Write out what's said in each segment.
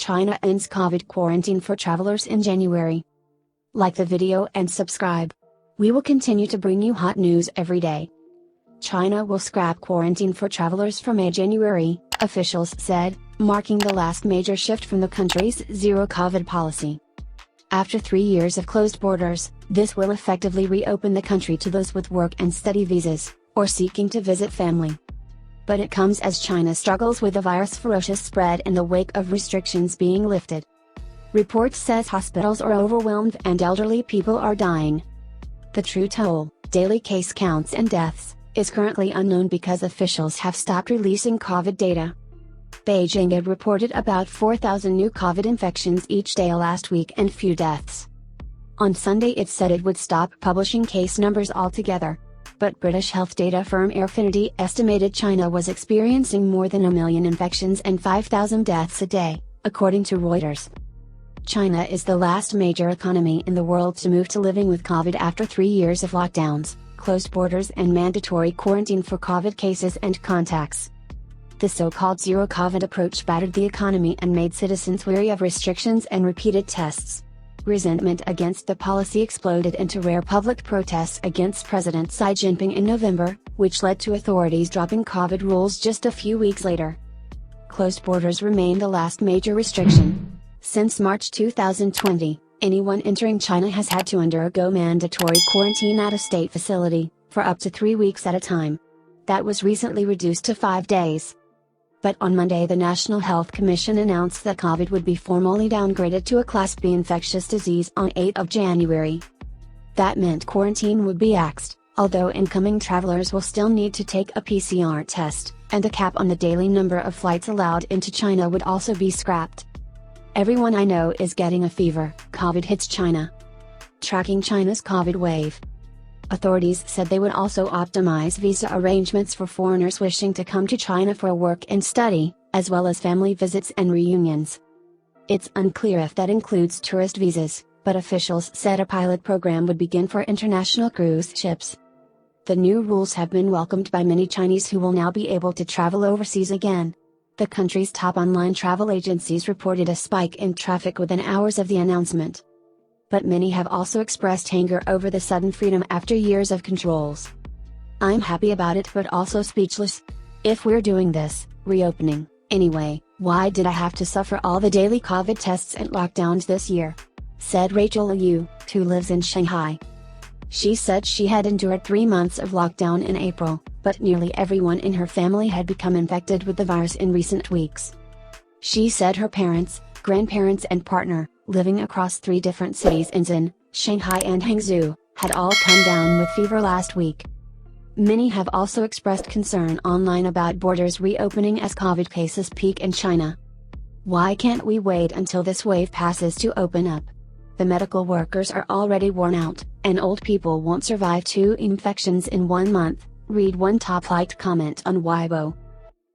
China ends COVID quarantine for travelers in January. Like the video and subscribe. We will continue to bring you hot news every day. China will scrap quarantine for travelers from January, officials said, marking the last major shift from the country's zero-COVID policy. After 3 years of closed borders, this will effectively reopen the country to those with work and study visas, or seeking to visit family. But it comes as China struggles with the virus' ferocious spread in the wake of restrictions being lifted. Reports says hospitals are overwhelmed and elderly people are dying. The true toll, daily case counts and deaths, is currently unknown because officials have stopped releasing COVID data. Beijing had reported about 4,000 new COVID infections each day last week and few deaths. On Sunday it said it would stop publishing case numbers altogether. But British health data firm Airfinity estimated China was experiencing more than 1 million infections and 5,000 deaths a day, according to Reuters. China is the last major economy in the world to move to living with COVID after 3 years of lockdowns, closed borders and mandatory quarantine for COVID cases and contacts. The so-called zero-COVID approach battered the economy and made citizens wary of restrictions and repeated tests. Resentment against the policy exploded into rare public protests against President Xi Jinping in November, which led to authorities dropping COVID rules just a few weeks later. Closed borders remain the last major restriction. Since March 2020, anyone entering China has had to undergo mandatory quarantine at a state facility, for up to 3 weeks at a time. That was recently reduced to 5 days. But on Monday the National Health Commission announced that COVID would be formally downgraded to a Class B infectious disease on 8 January. That meant quarantine would be axed, although incoming travelers will still need to take a PCR test, and the cap on the daily number of flights allowed into China would also be scrapped. Everyone I know is getting a fever, COVID hits China. Tracking China's COVID wave. Authorities said they would also optimize visa arrangements for foreigners wishing to come to China for work and study, as well as family visits and reunions. It's unclear if that includes tourist visas, but officials said a pilot program would begin for international cruise ships. The new rules have been welcomed by many Chinese who will now be able to travel overseas again. The country's top online travel agencies reported a spike in traffic within hours of the announcement. But many have also expressed anger over the sudden freedom after years of controls. I'm happy about it but also speechless. If we're doing this, reopening, anyway, why did I have to suffer all the daily COVID tests and lockdowns this year? Said Rachel Liu, who lives in Shanghai. She said she had endured 3 months of lockdown in April, but nearly everyone in her family had become infected with the virus in recent weeks. She said her parents, grandparents and partner, living across 3 different cities in Xi'an, Shanghai and Hangzhou, had all come down with fever last week. Many have also expressed concern online about borders reopening as COVID cases peak in China. Why can't we wait until this wave passes to open up? The medical workers are already worn out, and old people won't survive 2 infections in 1 month, read one top-liked comment on Weibo.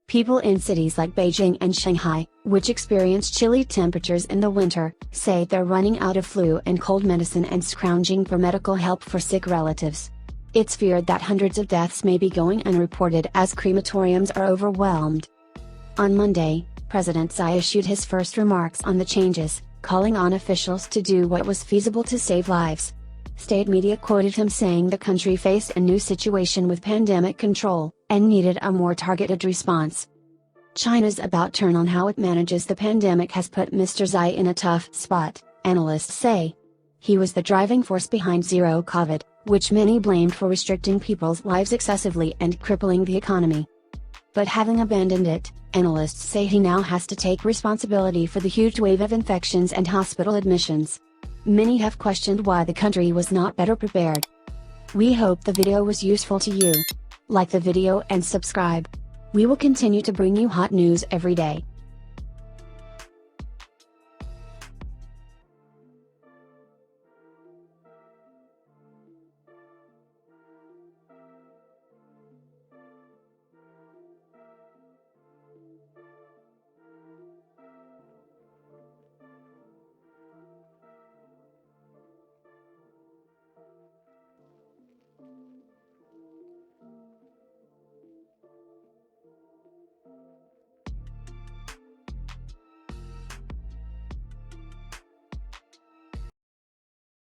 People in cities like Beijing and Shanghai, which experience chilly temperatures in the winter, say they're running out of flu and cold medicine and scrounging for medical help for sick relatives. It's feared that hundreds of deaths may be going unreported as crematoriums are overwhelmed. On Monday, President Xi issued his first remarks on the changes, calling on officials to do what was feasible to save lives. State media quoted him saying the country faced a new situation with pandemic control, and needed a more targeted response. China's about turn on how it manages the pandemic has put Mr. Xi in a tough spot, analysts say. He was the driving force behind zero COVID, which many blamed for restricting people's lives excessively and crippling the economy. But having abandoned it, analysts say he now has to take responsibility for the huge wave of infections and hospital admissions. Many have questioned why the country was not better prepared. We hope the video was useful to you. Like the video and subscribe. We will continue to bring you hot news every day.